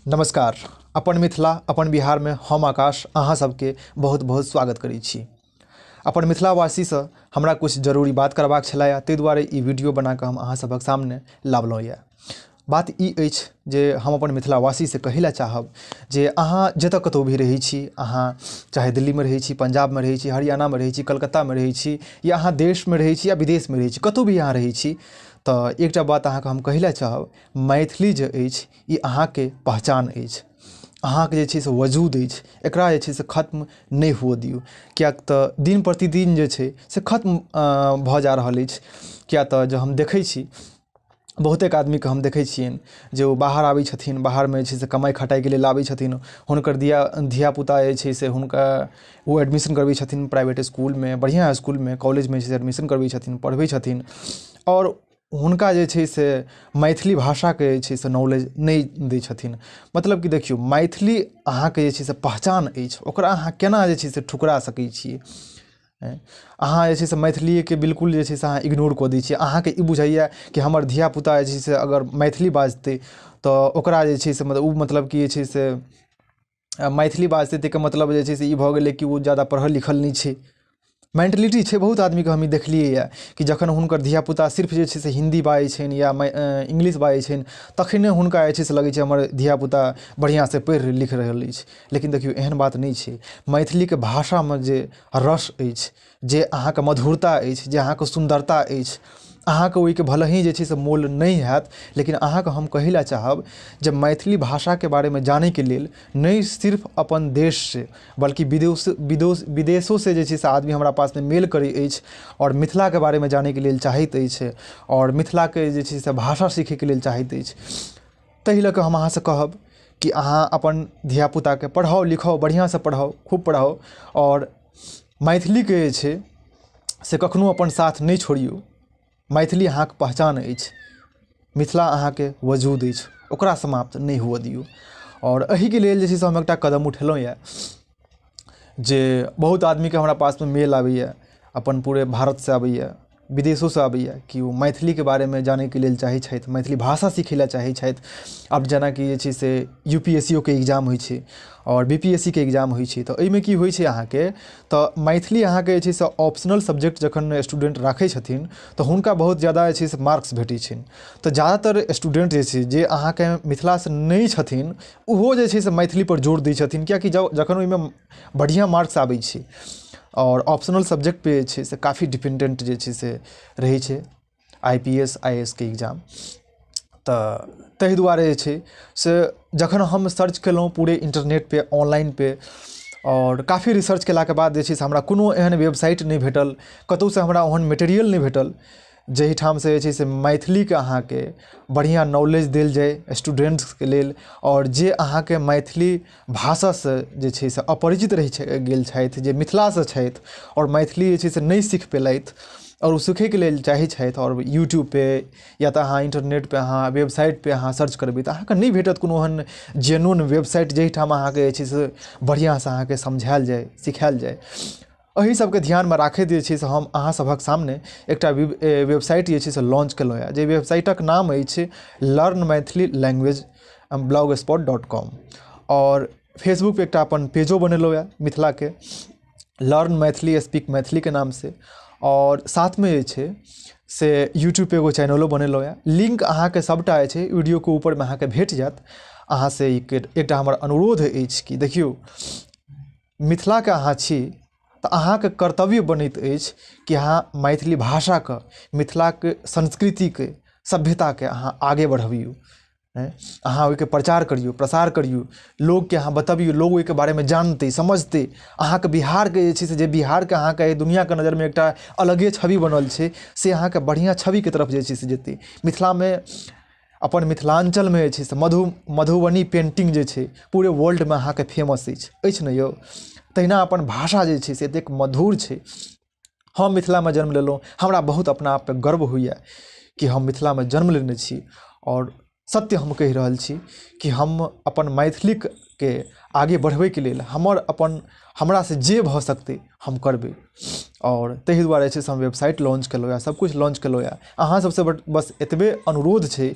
नमस्कार। अपन मिथिला अपन बिहार में हम आकाश अहाँ सबके बहुत बहुत स्वागत करै छी। अपन मिथिलावासी से हमरा कुछ जरूरी बात करबाक छलाया, ताहि दुआरे ई वीडियो बना कऽ हम अहाँ सबक सामने लाबलहुँ यऽ। बात ई अछि जे हम अपन मिथिलावासी से कहै ला चाहब जे अहाँ जतऽ कतौ भी रहै छी, अहाँ चाहे दिल्ली में रहै छी, पंजाब में रहै छी, हरियाणा में रहै छी, कलकत्ता में रहै छी, या अहाँ देश में रहै छी या विदेश में रहै छी, कतौ भी अहाँ रहै छी, तऽ एकटा बात अहाँके हम कहै ला चाहब, मैथिली जे अछि ई अहाँके पहचान अछि, अहाँके जे छै से वजूद अछि, एकरा जे छै से खत्म नहि हुअ दियौ। किएक तऽ दिन प्रतिदिन जे छै से खत्म भऽ जा रहल अछि। किएक तऽ जँ हम देखै छी बहुतेक आदमीके हम देखै छियनि जे ओ बाहर आबै छथिन, बाहरमे जे छै से कमाइ खटाइके लेल आबै छथिन, हुनकर धियापुता जे छै से हुनका ओ एडमिशन करबै छथिन प्राइवेट इसकुलमे, बढ़िआँ इसकुलमे, कॉलेजमे जे छै से एडमिशन करबै छथिन, पढ़बै छथिन, आओर हुनका जे छै से मैथिली भाषाके जे छै से नॉलेज नहि दै छथिन। मतलब कि देखियौ, मैथिली अहाँके जे छै से पहचान अछि, ओकरा अहाँ केना जे छै से ठुकरा सकै छियै। अहाँ जे छै से मैथिलीके बिल्कुल जे छै से अहाँ इग्नोर कऽ दै छियै। अहाँके ई बुझाइए कि हमर धियापुता जे छै से अगर मैथिली बाजतै तऽ ओकरा जे छै से मतलब कि जे छै से मैथिली बाजतै ताहिके मतलब जे छै से ई भऽ गेलै कि ओ ज़्यादा पढ़ल लिखल नहि छै। मेंटलिटी छै बहुत आदमीके, हम ई देखलियै यऽ कि जखन हुनकर धियापुता सिर्फ जे छै से हिंदी बाजै छनि या इंग्लिश बाजै छनि, तखने हुनका जे छै से लगै छै हमर धियापुता बढ़िआँसँ पढ़ि लिख रहल अछि। लेकिन देखियौ, एहन बात नहि छै। मैथिलीके भाषामे जे रस अछि, जे अहाँके मधुरता अछि, जे अहाँके सुन्दरता अछि, अहाँके ओहिके भले ही जे छै से मोल नहि हैत, लेकिन अहाँके हम कहै ला चाहब जे मैथिली भाषाके बारेमे जानैके लेल नहि सिर्फ अपन देशसँ बल्कि विदेशोसँ जे छै से आदमी हमरा पासमे मेल करै अछि आओर मिथिलाके बारेमे जानैके लेल चाहैत अछि आओर मिथिलाके जे छै से भाषा सीखैके लेल चाहैत अछि। ताहि लऽ कऽ हम अहाँसँ कहब कि अहाँ अपन धियापुताके पढ़ाउ लिखाउ, बढ़िआँसँ पढ़ाउ, खूब पढ़ाउ, आओर मैथिलीके जे छै से कखनो अपन साथ नहि छोड़िऔ। मैथिली अहाँके पहचान अछि, मिथिला अहाँके वजूद अछि, ओकरा समाप्त नहि हुअ दियौ। आओर एहिके लेल जे छै से हम एकटा कदम उठेलहुँ यऽ जे बहुत आदमीके हमरा पासमे मेल आबैए, अपन पूरे भारतसँ आबैए, विदेशोसँ आबैए कि ओ मैथिलीके बारेमे जानैके लेल चाहै छथि, मैथिली भाषा सिखै ला चाहै छथि। आब जेनाकि जे छै से UPSCओके एग्जाम होइ छै आओर BPSCके एग्जाम होइ छै, तऽ एहिमे की होइ छै अहाँके, तऽ मैथिली अहाँके जे छै से ऑप्शनल सब्जेक्ट जखन स्टूडेंट राखै छथिन तऽ हुनका बहुत ज़्यादा जे छै से मार्क्स भेटै छनि। तऽ ज़्यादातर स्टूडेंट जे छै जे अहाँके मिथिलासँ नहि छथिन, ओहो जे छै से मैथिलीपर जोर दै छथिन, किएकि जखन ओहिमे बढ़िआँ मार्क्स आबै छै आओर ऑप्शनल सब्जेक्टपर जे छै से काफ़ी डिपेंडेंट जे छै से रहै छै IPS IAS के एग्ज़ाम। तऽ ताहि दुआरे जे छै से जखन हम सर्च केलहुँ पूरे इंटरनेटपर, ऑनलाइनपर, आओर काफ़ी रिसर्च केलाके बाद जे छै से हमरा कोनो एहन वेबसाइट नहि भेटल, कतहुसँ हमरा ओहन मटेरियल नहि भेटल जाहिठामसँ जे छै से मैथिलीके अहाँके बढ़िआँ नॉलेज देल जाय स्टूडेंट्सके लेल, आओर जे अहाँके मैथिली भाषासँ जे छै से अपरिचित रहि गेल छथि, जे मिथिलासँ छथि आओर मैथिली जे छै से नहि सीख पेलथि आओर ओ सीखैके लेल चाहै छथि, आओर यूट्यूबपर या तऽ अहाँ इंटरनेटपर अहाँ वेबसाइटपर अहाँ सर्च करबै तऽ अहाँके नहि भेटत कोनो एहन जेन्युइन वेबसाइट जाहिठाम अहाँके जे छै से बढ़िआँसँ अहाँके समझायल जाय, सिखायल जाय। एहि सबके ध्यानमे राखैत जे छै से हम अहाँ सभक सामने एकटा वेबसाइट जे छै से लॉन्च केलहुँ यऽ, जे वेबसाइटक नाम अछि learnmaithililanguage.blogspot.com, आओर फेसबुकपर एकटा अपन पेजो बनेलहुँ यऽ मिथिलाके, लर्न मैथिली स्पीक मैथिलीके नामसँ, और साथमे जे छै से यूट्यूबपर एगो चैनलो बनेलहुँ यऽ। लिंक अहाँके सभटा जे छै वीडियोके ऊपरमे अहाँके भेट जायत। अहाँसँ एकटा हमर अनुरोध अछि कि देखियौ, मिथिलाके अहाँ छी तऽ अहाँके कर्तव्य बनैत अछि कि अहाँ मैथिली भाषाके, मिथिलाके संस्कृतिके, सभ्यताके अहाँ आगे बढ़बियौ, अहाँ ओहिके प्रचार करियौ, प्रसार करियौ, लोकके अहाँ बतबियौ, लोक ओहिके बारेमे जानतै, समझतै। अहाँके बिहारके जे छै से जे बिहारके अहाँके दुनिआँके नजरमे एकटा अलगे छवि बनल छै, से अहाँके बढ़िआँ छविके तरफ जे छै से जेतै। मिथिलामे, अपन मिथिलाञ्चलमे जे छै से मधुबनी पेंटिंग जे छै पूरे वर्ल्डमे अहाँके फेमस अछि ने यौ। तहिना अपन भाषा जे छै से एतेक मधुर छै। हम मिथिलामे जन्म लेलहुँ, हमरा बहुत अपना आपपर गर्व होइए कि हम मिथिलामे जन्म लेने छी, आओर सत्य हम कहि रहल छी कि हम अपन मैथिली के आगे बढ़बै के लेल हमरा से जे भऽ सकतै हम करबै। और ताहि दुआरे छै से हम वेबसाइट लॉन्च केलहुँ या सब कुछ लॉन्च केलहुँ या अहाँ सबसे बस एतबे अनुरोध छै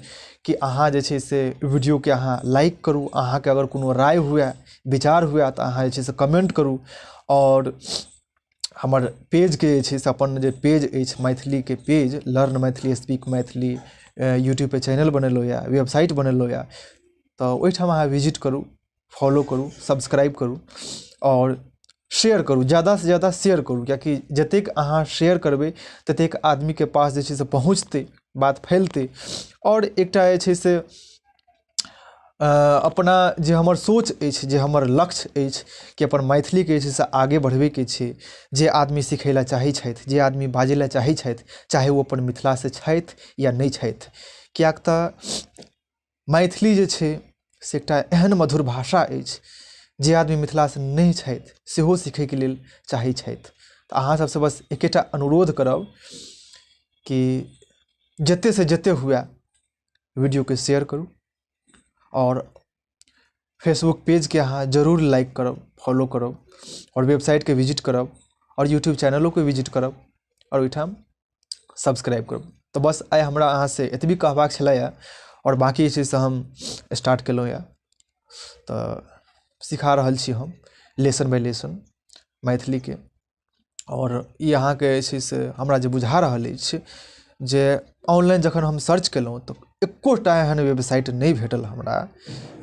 कि अहाँ जे छै से वीडियो के अहाँ लाइक करू, अहाँ के अगर कोनो राय हुए विचार हुए तऽ अहाँ जे छै से कमेंट करू। और हमर पेज के जे छै से अपन जे पेज अछि मैथिली के page learn Maithili speak Maithili YouTube पे चैनल बनेलहुँ या वेबसाइट बनेलहुँ या, तऽ ओहिठाम अहाँ विजिट करू, फॉलो करू, सब्सक्राइब करू और शेयर करू, ज़्यादा से ज़्यादा शेयर करू, कियाकि जतेक अहाँ शेयर करबै ततेक आदमी के पास जे छै से पहुँचतै, बात फैलतै। और एकटा जे छै से अपना जे हमर सोच अछि, जे हमर लक्ष्य अछि कि अपन मैथिली के जे छै से आगे बढ़बै के छै, जे आदमी सिखै लए चाहै छथि, जे आदमी बाजै लए चाहै छथि, चाहे वो अपन मिथिला से छथि या नहि छथि, कियाक तऽ मैथिली जे छै से एकटा एहन मधुर भाषा अछि जे आदमी मिथिला से नहीं छथि सेहो सीखै के लेल चाहै छथि। तऽ अहाँ सबसे बस एकेटा अनुरोध करब कि जते से जते हुए वीडियो के शेयर करू और फेसबुक पेज के अहाँ जरूर लाइक करब, फॉलो करब और वेबसाइट के विजिट करब और यूट्यूब चैनलों के विजिट करब और ओहिठाम सब्सक्राइब करब। तो बस आइ हमरा अहाँ से एतबी कहबाक छलैया और बाकी जे छै से हम स्टार्ट केलहुँ या, तऽ सिखा रहल छी हम लेसन बाय लेसन मैथिली के। और ई अहाँ के जे छै से हमरा जे बुझा रहल अछि जे ऑनलाइन जखन हम सर्च केलहुँ तऽ एकोटा एहन वेबसाइट नहीं भेटल हमरा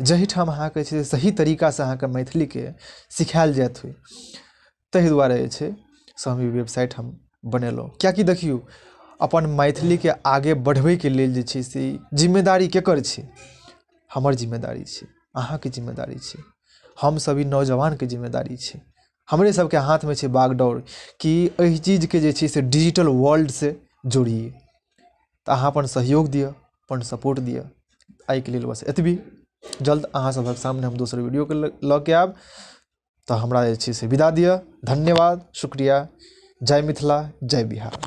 जहिठाम अहाँ के छै सही तरीका से अहाँ के मैथिली के सिखायल जाइत होइ। ताहि दुआरे जे छै से हम ई वेबसाइट हम बनेलहुँ, कियाकि देखियौ अपन मैथिली के आगे बढ़बै के लेल जे छै से जिम्मेदारी केकर छै? हमर जिम्मेदारी छै, अहाँ के जिम्मेदारी छै, हम सभी नौजवान के जिम्मेदारी छै। हमरे सबके हाथ में छै बागडोर कि एहि चीज के जे छै से डिजिटल वर्ल्ड से जोड़िए। तऽ अहाँ अपन सहयोग दिअ, अपन सपोर्ट दिअ। आइ के लेल बस एतबी। जल्द अहाँ सबक सामने हम दोसर वीडियो के लऽ के आयब। तऽ हमरा जे छै से विदा दिअ। धन्यवाद, शुक्रिया। जय मिथिला, जय बिहार।